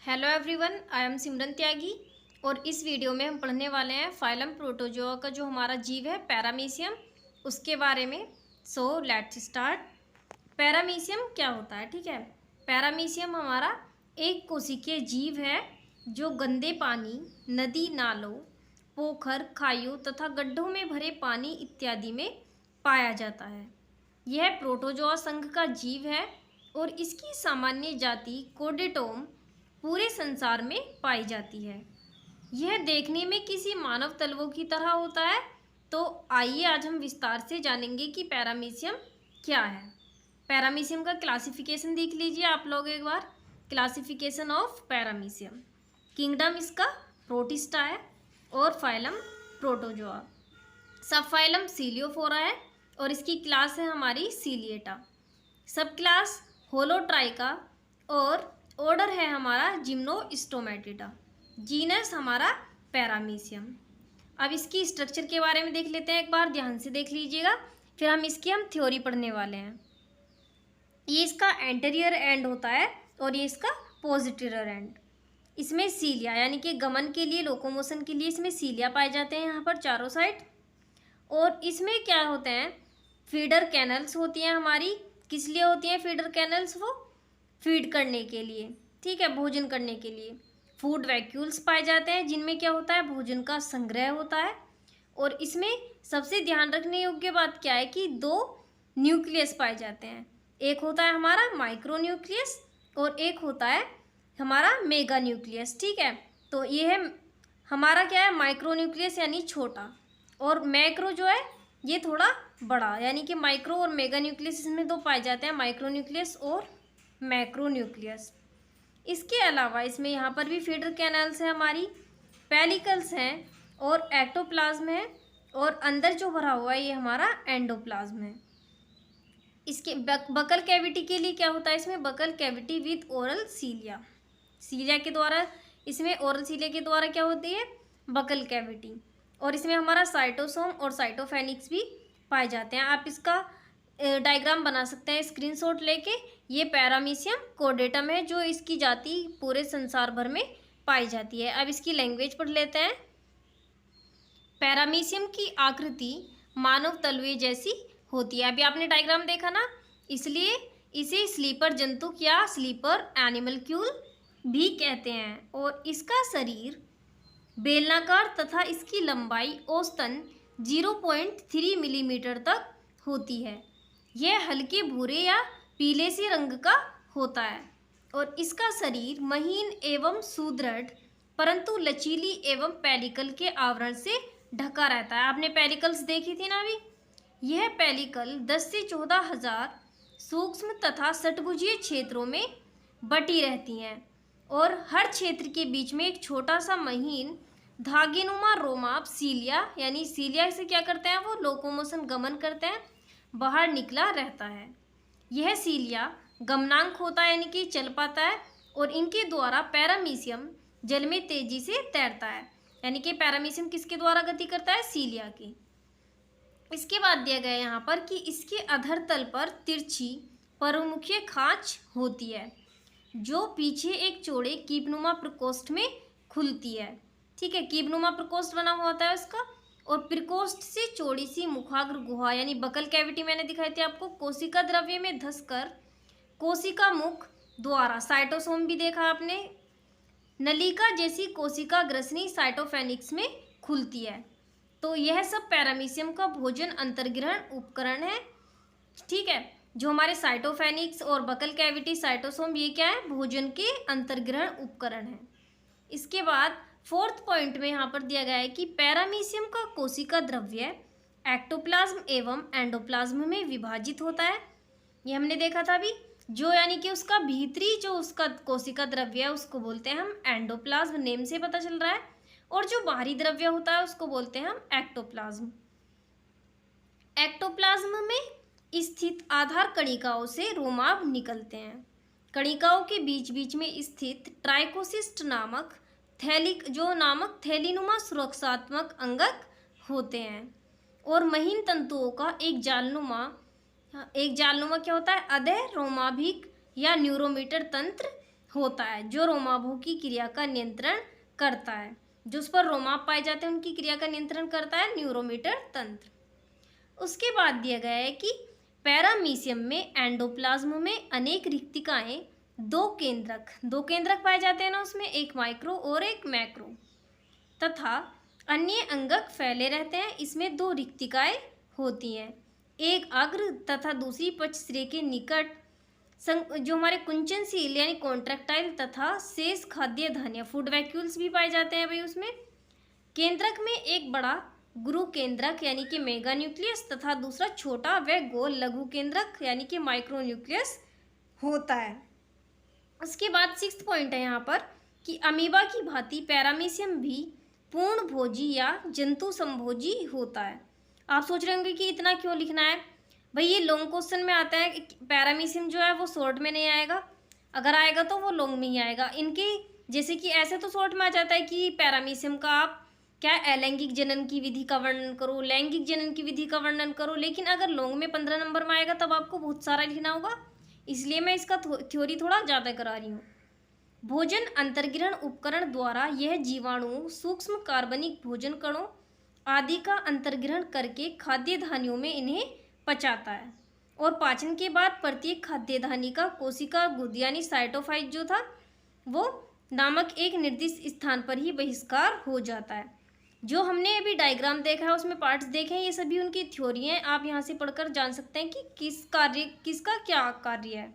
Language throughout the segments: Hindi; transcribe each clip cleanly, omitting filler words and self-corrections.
हेलो एवरीवन, आई एम सिमरन त्यागी। और इस वीडियो में हम पढ़ने वाले हैं फाइलम प्रोटोजोआ का जो हमारा जीव है पैरामीशियम, उसके बारे में। So let's start. पैरामीशियम क्या होता है? ठीक है, पैरामीशियम हमारा एक कोशिकीय जीव है जो गंदे पानी, नदी नालों, पोखर, खाइयों तथा गड्ढों में भरे पानी इत्यादि में पाया जाता है। यह प्रोटोजोआ संघ का जीव है और इसकी सामान्य जाति कोडेटोम पूरे संसार में पाई जाती है। यह देखने में किसी मानव तलवों की तरह होता है। तो आइए आज हम विस्तार से जानेंगे कि पैरामीशियम क्या है। पैरामीशियम का क्लासिफिकेशन देख लीजिए आप लोग एक बार। Classification of paramecium. किंगडम इसका प्रोटिस्टा है और phylum Protozoa. Subphylum Ciliophora है और इसकी क्लास है हमारी सीलिएटा। सब क्लास होलोट्राइका और ऑर्डर है हमारा जिम्नोस्टोमेटिडा। जीनस हमारा पैरामीशियम। अब इसकी स्ट्रक्चर के बारे में देख लेते हैं एक बार, ध्यान से देख लीजिएगा, फिर हम थ्योरी पढ़ने वाले हैं। ये इसका एंटीरियर एंड होता है और ये इसका पोस्टीरियर एंड। इसमें सीलिया यानी कि गमन के लिए, लोकोमोशन के लिए इसमें सीलिया पाए जाते हैं यहाँ पर चारों साइड। और इसमें क्या होते हैं, फीडर कैनल्स होती हैं हमारी। किस लिए होती हैं फीडर कैनल्स? वो फीड करने के लिए, ठीक है, भोजन करने के लिए। फूड वैक्यूल्स पाए जाते हैं जिनमें क्या होता है, भोजन का संग्रह होता है। और इसमें सबसे ध्यान रखने योग्य बात क्या है कि दो न्यूक्लियस पाए जाते हैं। एक होता है हमारा माइक्रो न्यूक्लियस और एक होता है हमारा मेगा न्यूक्लियस। ठीक है, तो ये है हमारा क्या है, माइक्रो न्यूक्लियस यानी छोटा, और मैक्रो जो है ये थोड़ा बड़ा, यानी कि माइक्रो और मेगा न्यूक्लियस इसमें दो पाए जाते हैं, माइक्रो न्यूक्लियस और मैक्रो न्यूक्लियस। इसके अलावा इसमें यहाँ पर भी फीडर कैनल्स हैं हमारी, पेलिकल्स हैं और एक्टोप्लाज्म है, और अंदर जो भरा हुआ है ये हमारा एंडोप्लाज्म है। इसके बकल कैविटी के लिए क्या होता है, इसमें बकल कैविटी विद ओरल सीलिया। सीलिया के द्वारा, इसमें ओरल सीलिया के द्वारा क्या होती है, बकल कैविटी। और इसमें हमारा साइटोसोम और साइटोफेनिक्स भी पाए जाते हैं। आप इसका डायग्राम बना सकते हैं स्क्रीनशॉट लेके। ये पैरामीशियम कोडेटम है जो इसकी जाति पूरे संसार भर में पाई जाती है। अब इसकी लैंग्वेज पढ़ लेते हैं। पैरामीशियम की आकृति मानव तलवे जैसी होती है। अभी आपने डायग्राम देखा ना, इसलिए इसे स्लीपर जंतुक या स्लीपर एनिमलक्यूल भी कहते हैं। और इसका शरीर बेलनाकार तथा इसकी लंबाई औसतन 0.3 मिलीमीटर तक होती है। यह हल्के भूरे या पीले से रंग का होता है और इसका शरीर महीन एवं सुदृढ़ परंतु लचीली एवं पेलिकल के आवरण से ढका रहता है। आपने पेलिकल्स देखी थी ना अभी। यह पेलिकल 10 से 14 हजार सूक्ष्म तथा षटभुजीय क्षेत्रों में बटी रहती हैं और हर क्षेत्र के बीच में एक छोटा सा महीन धागेनुमा रोमाप सीलिया, यानी सीलिया से क्या करते हैं, वो लोकोमोशन गमन करते हैं, बाहर निकला रहता है। यह सीलिया गमनांक होता है यानी कि चल पाता है और इनके द्वारा पैरामीशियम जल में तेजी से तैरता है। यानी कि पैरामीशियम किसके द्वारा गति करता है, सीलिया की। इसके बाद दिया गया यहाँ पर कि इसके अधर तल पर तिरछी परमुखीय खांच होती है जो पीछे एक चौड़े कीपनुमा प्रकोष्ठ में खुलती है। ठीक है, कीपनुमा प्रकोष्ठ बना हुआ होता है उसका, और प्रकोष्ठ से चौड़ी सी मुखाग्र गुहा यानी बकल कैविटी मैंने दिखाई थी आपको, कोशिका द्रव्य में धंसकर कोशिका मुख द्वारा, साइटोसोम भी देखा आपने, नलिका जैसी कोशिका ग्रसनी साइटोफेनिक्स में खुलती है। तो यह सब पैरामीशियम का भोजन अंतर्ग्रहण उपकरण है। ठीक है, जो हमारे साइटोफेनिक्स और बकल कैविटी साइटोसोम, ये क्या है, भोजन के अंतर्ग्रहण उपकरण है। इसके बाद फोर्थ पॉइंट में यहाँ पर दिया गया है कि पैरामीशियम का कोशिका द्रव्य एक्टोप्लाज्म एवं एंडोप्लाज्म में विभाजित होता है। ये हमने देखा था अभी, जो यानी कि उसका भीतरी जो उसका कोशिका द्रव्य है उसको बोलते हैं हम एंडोप्लाज्म, नेम से पता चल रहा है, और जो बाहरी द्रव्य होता है उसको बोलते हैं हम एक्टोप्लाज्म। एक्टोप्लाज्म में स्थित आधार कणिकाओं से रोमाभ निकलते हैं। कणिकाओं के बीच बीच में स्थित ट्राइकोसिस्ट नामक थैलीनुमा सुरक्षात्मक अंगक होते हैं और महीन तंतुओं का एक जालनुमा क्या होता है, अधः रोमाभिक या न्यूरोमीटर तंत्र होता है, जो रोमाभों की क्रिया का नियंत्रण करता है। जो उस पर रोमाभ पाए जाते हैं उनकी क्रिया का नियंत्रण करता है न्यूरोमीटर तंत्र। उसके बाद दिया गया है कि पैरामीशियम में एंडोप्लाज्म में अनेक रिक्तिकाएं दो केंद्रक पाए जाते हैं ना उसमें, एक माइक्रो और एक मैक्रो, तथा अन्य अंगक फैले रहते हैं। इसमें दो रिक्तिकाएं होती हैं, एक अग्र तथा दूसरी पक्षश्रेय के निकट, जो हमारे कुंचनशील यानी कॉन्ट्रैक्टाइल तथा शेष खाद्य धान्य फूड वैक्यूल्स भी पाए जाते हैं भाई उसमें। केंद्रक में एक बड़ा गुरु केंद्रक यानी कि मेगा न्यूक्लियस तथा दूसरा छोटा व गोल लघु केंद्रक यानी कि माइक्रो न्यूक्लियस होता है। उसके बाद 6th पॉइंट है यहाँ पर कि अमीबा की भांति पैरामीशियम भी पूर्ण भोजी या जंतु संभोजी होता है। आप सोच रहे होंगे कि इतना क्यों लिखना है भाई, ये लॉन्ग क्वेश्चन में आता है। पैरामीशियम जो है वो शॉर्ट में नहीं आएगा, अगर आएगा तो वो लॉन्ग में ही आएगा। इनके जैसे कि ऐसे तो शॉर्ट में आ जाता है कि पैरामीशियम का आप क्या अलैंगिक जनन की विधि का वर्णन करो, लैंगिक जनन की विधि का वर्णन करो, लेकिन अगर लॉन्ग में 15 नंबर में आएगा तब आपको बहुत सारा लिखना होगा, इसलिए मैं इसका थ्योरी थोड़ा ज़्यादा करा रही हूँ। भोजन अंतर्ग्रहण उपकरण द्वारा यह जीवाणु सूक्ष्म कार्बनिक भोजन कणों आदि का अंतर्ग्रहण करके खाद्य धान्यों में इन्हें पचाता है और पाचन के बाद प्रत्येक खाद्य धान्य का कोशिका गुद यानी साइटोफाइट जो था वो नामक एक निर्दिष्ट स्थान पर ही बहिष्कार हो जाता है। जो हमने अभी डायग्राम देखा है उसमें पार्ट्स देखे हैं, ये सभी उनकी थ्योरी हैं। आप यहाँ से पढ़कर जान सकते हैं कि किसका क्या कार्य है।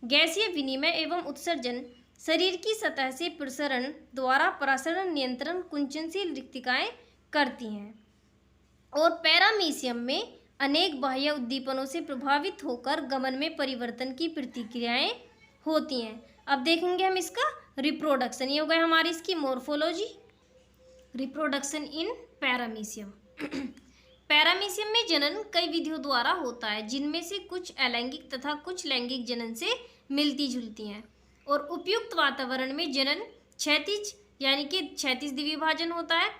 गैसीय विनिमय एवं उत्सर्जन शरीर की सतह से प्रसरण द्वारा प्रसारण नियंत्रण कुंचनशील रिक्तिकाएं करती हैं और पैरामीशियम में अनेक बाह्य उद्दीपनों से प्रभावित होकर गमन में परिवर्तन की प्रतिक्रियाएं होती हैं। अब देखेंगे हम इसका रिप्रोडक्शन, ये हो गया हमारी इसकी morphology. Reproduction in paramecium. Paramecium में जनन कई विधियों द्वारा होता है, जिनमें से कुछ अलैंगिक तथा कुछ लैंगिक जनन से मिलती जुलती हैं और उपयुक्त वातावरण में जनन क्षैतिज यानी कि क्षैतिज द्विभाजन होता है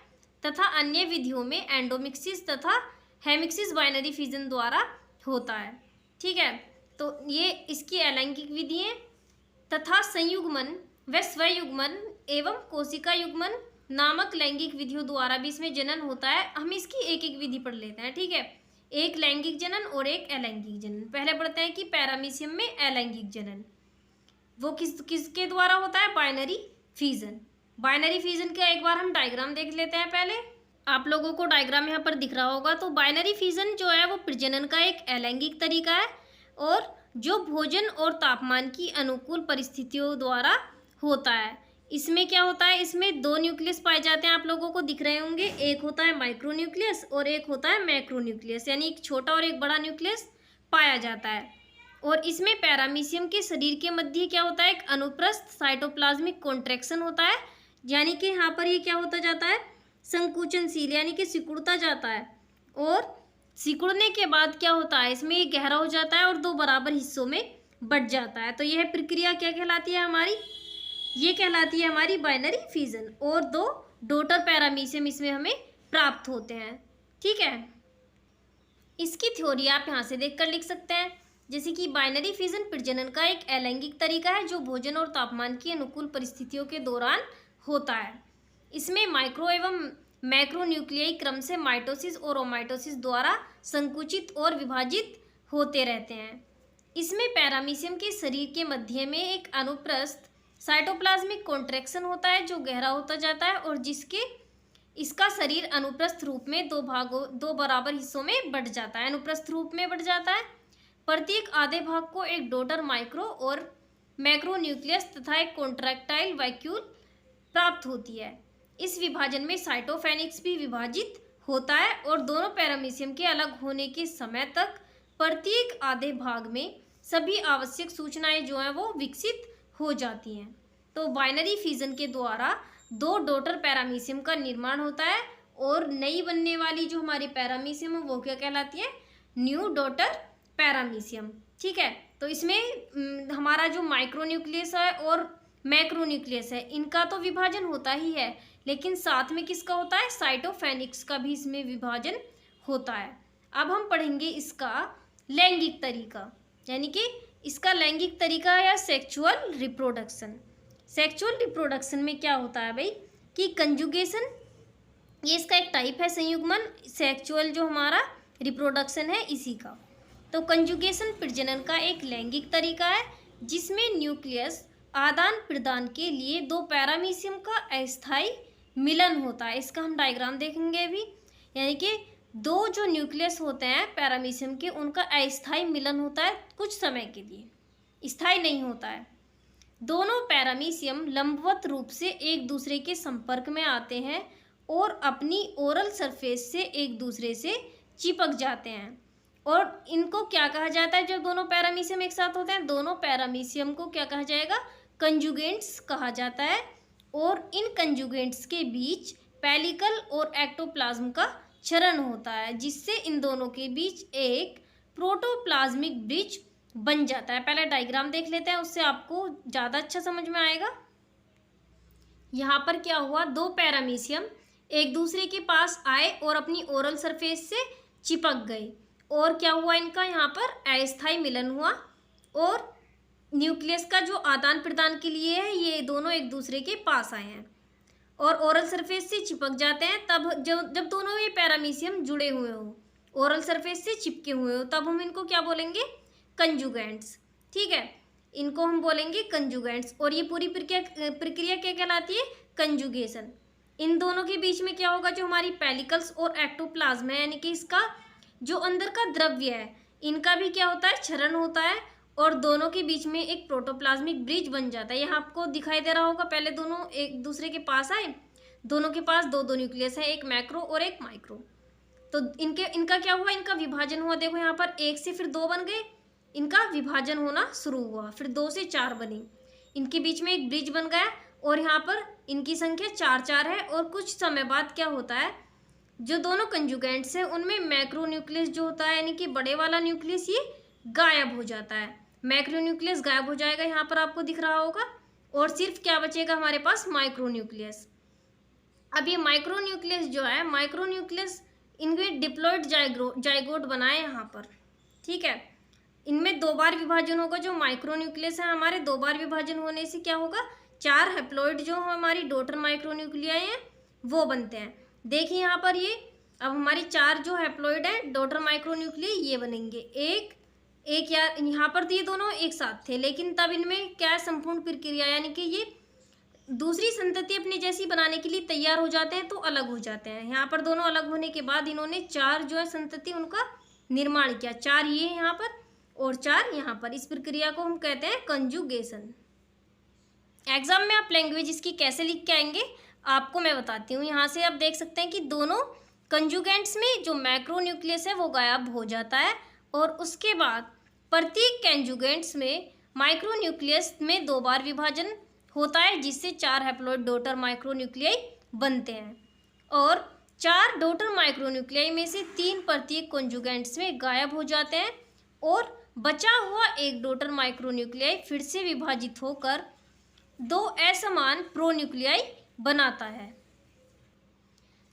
तथा अन्य विधियों में एंडोमिक्सिस तथा हेमिक्सिस बाइनरी फिजन द्वारा होता है। ठीक है, तो ये इसकी अलैंगिक विधि है तथा संयुग्मन व स्वयुग्मन एवं कोशिका युग्मन नामक लैंगिक विधियों द्वारा भी इसमें जनन होता है। हम इसकी एक एक विधि पढ़ लेते हैं। ठीक है, एक लैंगिक जनन और एक अलैंगिक जनन। पहले पढ़ते हैं कि पैरामीशियम में अलैंगिक जनन वो किसके द्वारा होता है, बाइनरी फिजन। बाइनरी फिजन का एक बार हम डायग्राम देख लेते हैं। पहले आप लोगों को डायग्राम यहाँ पर दिख रहा होगा। तो बाइनरी फिजन जो है वो प्रजनन का एक अलैंगिक तरीका है और जो भोजन और तापमान की अनुकूल परिस्थितियों द्वारा होता है। इसमें क्या होता है, इसमें दो न्यूक्लियस पाए जाते हैं, आप लोगों को दिख रहे होंगे। एक होता है माइक्रो न्यूक्लियस और एक होता है मैक्रो न्यूक्लियस, यानी एक छोटा और एक बड़ा न्यूक्लियस पाया जाता है। और इसमें पैरामीशियम के शरीर के मध्य क्या होता है, एक अनुप्रस्थ साइटोप्लाज्मिक कॉन्ट्रैक्शन होता है, यानी कि यहाँ पर ये क्या होता जाता है, संकुचनशील यानी कि सिकुड़ता जाता है। और सिकुड़ने के बाद क्या होता है, इसमें ये गहरा हो जाता है और दो बराबर हिस्सों में बंट जाता है। तो यह प्रक्रिया क्या कहलाती है हमारी, ये कहलाती है हमारी बाइनरी फिजन। और दो डॉटर पैरामीशियम इसमें हमें प्राप्त होते हैं। ठीक है, इसकी थ्योरी आप यहाँ से देखकर लिख सकते हैं, जैसे कि बाइनरी फिजन प्रजनन का एक अलैंगिक तरीका है जो भोजन और तापमान की अनुकूल परिस्थितियों के दौरान होता है। इसमें माइक्रो एवं मैक्रो न्यूक्लियाई क्रम से माइटोसिस और ओमाइटोसिस द्वारा संकुचित और विभाजित होते रहते हैं। इसमें पैरामीशियम के शरीर के मध्य में एक अनुप्रस्थ साइटोप्लाज्मिक कॉन्ट्रैक्शन होता है जो गहरा होता जाता है और इसका शरीर अनुप्रस्थ रूप में दो बराबर हिस्सों में बंट जाता है, अनुप्रस्थ रूप में बंट जाता है। प्रत्येक आधे भाग को एक डॉटर माइक्रो और मैक्रो न्यूक्लियस तथा एक कॉन्ट्रैक्टाइल वैक्यूल प्राप्त होती है। इस विभाजन में साइटोफेनिक्स भी विभाजित होता है और दोनों पैरामीशियम के अलग होने के समय तक प्रत्येक आधे भाग में सभी आवश्यक सूचनाएं जो हैं वो विकसित हो जाती हैं। तो बाइनरी फिजन के द्वारा दो डॉटर पैरामीशियम का निर्माण होता है और नई बनने वाली जो हमारी पैरामीशियम है वो क्या कहलाती है, न्यू डॉटर पैरामीशियम। ठीक है, तो इसमें हमारा जो माइक्रो न्यूक्लियस है और मैक्रो न्यूक्लियस है इनका तो विभाजन होता ही है, लेकिन साथ में किसका होता है, साइटोफेनिक्स का भी इसमें विभाजन होता है। अब हम पढ़ेंगे इसका लैंगिक तरीका, यानी कि इसका लैंगिक तरीका या सेक्सुअल रिप्रोडक्शन। सेक्सुअल रिप्रोडक्शन में क्या होता है भाई कि कंजुगेशन, ये इसका एक टाइप है संयुग्मन। सेक्सुअल जो हमारा रिप्रोडक्शन है इसी का। तो कंजुगेशन प्रजनन का एक लैंगिक तरीका है जिसमें न्यूक्लियस आदान प्रदान के लिए दो पैरामीशियम का अस्थायी मिलन होता है। इसका हम डायग्राम देखेंगे अभी। यानी कि दो जो न्यूक्लियस होते हैं पैरामीशियम के, उनका अस्थायी मिलन होता है कुछ समय के लिए, स्थायी नहीं होता है। दोनों पैरामीशियम लंबवत रूप से एक दूसरे के संपर्क में आते हैं और अपनी ओरल सरफेस से एक दूसरे से चिपक जाते हैं। और इनको क्या कहा जाता है जब दोनों पैरामीशियम एक साथ होते हैं? दोनों पैरामीशियम को क्या कहा जाएगा? कंजुगेंट्स कहा जाता है। और इन कंजुगेंट्स के बीच पेलिकल और एक्टोप्लाज्म का क्षरण होता है जिससे इन दोनों के बीच एक प्रोटोप्लाज्मिक ब्रिज बन जाता है। पहले डायग्राम देख लेते हैं, उससे आपको ज़्यादा अच्छा समझ में आएगा। यहाँ पर क्या हुआ, दो पैरामीशियम एक दूसरे के पास आए और अपनी ओरल सरफेस से चिपक गए और क्या हुआ, इनका यहाँ पर अस्थायी मिलन हुआ और न्यूक्लियस का जो आदान प्रदान के लिए है ये दोनों एक दूसरे के पास आए हैं और ओरल सरफेस से चिपक जाते हैं। तब जब दोनों ये पैरामीशियम जुड़े हुए हो, ओरल सरफेस से चिपके हुए हो, तब हम इनको क्या बोलेंगे? कंजुगेंट्स। ठीक है, इनको हम बोलेंगे कंजुगेंट्स। और ये पूरी प्रक्रिया क्या कहलाती है? कंजुगेशन। इन दोनों के बीच में क्या होगा, जो हमारी पेलिकल्स और एक्टोप्लाज्म है यानी कि इसका जो अंदर का द्रव्य है, इनका भी क्या होता है? क्षरण होता है और दोनों के बीच में एक प्रोटोप्लाज्मिक ब्रिज बन जाता है। यहाँ आपको दिखाई दे रहा होगा, पहले दोनों एक दूसरे के पास आए, दोनों के पास दो दो न्यूक्लियस है, एक मैक्रो और एक माइक्रो। तो इनका क्या हुआ? इनका विभाजन हुआ। देखो यहाँ पर एक से फिर दो बन गए, इनका विभाजन होना शुरू हुआ, फिर दो से चार बनी, इनके बीच में एक ब्रिज बन गया और यहाँ पर इनकी संख्या चार चार है। और कुछ समय बाद क्या होता है, जो दोनों कंजुगेंट्स हैं उनमें मैक्रो न्यूक्लियस जो होता है यानी कि बड़े वाला न्यूक्लियस ये गायब हो जाता है। मैक्रो न्यूक्लियस गायब हो जाएगा, यहाँ पर आपको दिख रहा होगा, और सिर्फ क्या बचेगा हमारे पास? Micro nucleus. अब ये माइक्रो न्यूक्लियस जो है, माइक्रो न्यूक्लियस इनमें डिप्लॉइड जाइगोट बनाए यहाँ पर। ठीक है, इनमें दो बार विभाजन होगा। जो माइक्रो न्यूक्लियस है हमारे, दो बार विभाजन होने से क्या होगा, चार हैप्लॉइड जो हमारी डॉटर माइक्रो न्यूक्लियाई हैं वो बनते हैं। देखिए यहाँ पर ये अब हमारी चार जो हैप्लॉइड है डॉटर माइक्रो न्यूक्लियाई ये बनेंगे एक एक। या यहाँ पर तो ये दोनों एक साथ थे, लेकिन तब इनमें क्या है, संपूर्ण प्रक्रिया यानी कि ये दूसरी संतति अपनी जैसी बनाने के लिए तैयार हो जाते हैं तो अलग हो जाते हैं। यहाँ पर दोनों अलग होने के बाद इन्होंने चार जो है संतति उनका निर्माण किया, चार ये यहाँ पर और चार यहाँ पर। इस प्रक्रिया को हम कहते हैं कंजुगेशन। एग्जाम में आप लैंग्वेज इसकी कैसे लिख के आएंगे आपको मैं बताती हूँ। यहाँ से आप देख सकते हैं कि दोनों कंजुगेंट्स में जो मैक्रो न्यूक्लियस है वो गायब हो जाता है और उसके बाद प्रत्येक कंजुगेंट्स में माइक्रो न्यूक्लियस में दो बार विभाजन होता है जिससे चार हैप्लॉइड डॉटर माइक्रो न्यूक्लियाई बनते हैं। और चार डॉटर माइक्रो न्यूक्लियाई में से तीन प्रत्येक कंजुगेंट्स में गायब हो जाते हैं और बचा हुआ एक डॉटर माइक्रो न्यूक्लियाई फिर से विभाजित होकर दो असमान प्रोन्यूक्लियाई बनाता है।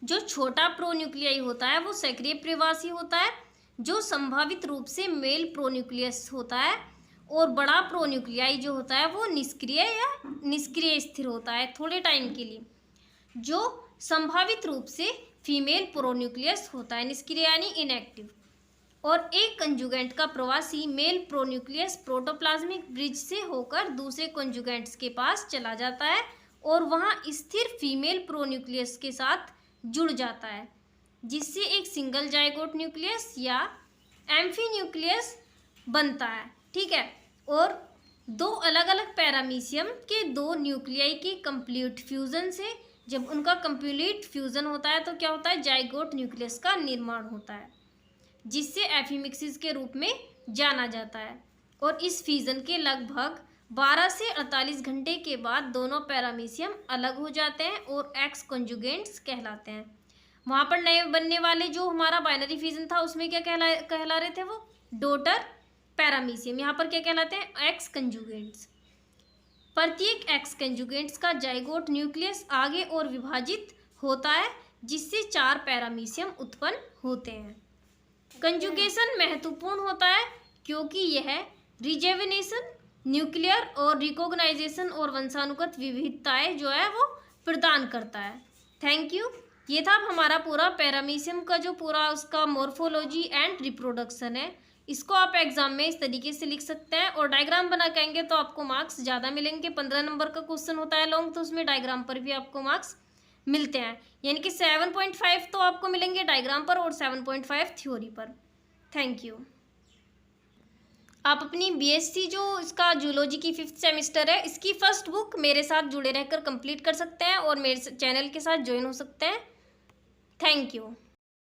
जो छोटा प्रोन्यूक्लियाई होता है वो सक्रिय प्रवासी होता है जो संभावित रूप से मेल प्रोन्यूक्लियस होता है, और बड़ा प्रोन्यूक्लियाई जो होता है वो निष्क्रिय या निष्क्रिय स्थिर होता है थोड़े टाइम के लिए, जो संभावित रूप से फीमेल प्रोन्यूक्लियस होता है, निष्क्रिय यानी इनएक्टिव। और एक कंजुगेंट का प्रवासी मेल प्रोन्यूक्लियस प्रोटोप्लाज्मिक ब्रिज से होकर दूसरे कंजुगेंट्स के पास चला जाता है और वहाँ स्थिर फीमेल प्रोन्यूक्लियस के साथ जुड़ जाता है, जिससे एक सिंगल जाइगोट न्यूक्लियस या एम्फी न्यूक्लियस बनता है। ठीक है, और दो अलग अलग पैरामीशियम के दो न्यूक्लियाई के कंप्लीट फ्यूजन से जब उनका कंप्लीट फ्यूजन होता है तो क्या होता है, जाइगोट न्यूक्लियस का निर्माण होता है, जिससे एफिमिक्सिस के रूप में जाना जाता है। और इस फ्यूजन के लगभग 12 से 48 घंटे के बाद दोनों पैरामीशियम अलग हो जाते हैं और एक्स कंजुगेंट्स कहलाते हैं। वहाँ पर नए बनने वाले जो हमारा बाइनरी फ्यूजन था उसमें क्या कहला रहे थे, वो डॉटर पैरामीशियम। यहाँ पर क्या कहलाते हैं, एक्स कंजुगेंट्स। प्रत्येक एक्स कंजुगेंट्स का जाइगोट न्यूक्लियस आगे और विभाजित होता है जिससे चार पैरामीशियम उत्पन्न होते हैं। कंजुगेशन महत्वपूर्ण होता है क्योंकि यह रिजेविनेशन, न्यूक्लियर और रिकॉग्नाइजेशन और वंशानुगत विविधताएं जो है वो प्रदान करता है। Thank you. ये था हमारा पूरा पैरामीशियम का जो पूरा उसका मॉर्फोलॉजी एंड रिप्रोडक्शन है। इसको आप एग्जाम में इस तरीके से लिख सकते हैं और डायग्राम बना के आएंगे तो आपको मार्क्स ज़्यादा मिलेंगे। 15 नंबर का क्वेश्चन होता है लॉन्ग, तो उसमें डायग्राम पर भी आपको मार्क्स मिलते हैं, यानी कि 7.5 तो आपको मिलेंगे डायग्राम पर और 7.5 थ्योरी पर। Thank you. आप अपनी बीएससी जो इसका जूलॉजी की 5th सेमेस्टर है, इसकी फर्स्ट बुक मेरे साथ जुड़े रहकर कंप्लीट कर सकते हैं और मेरे चैनल के साथ ज्वाइन हो सकते हैं। Thank you.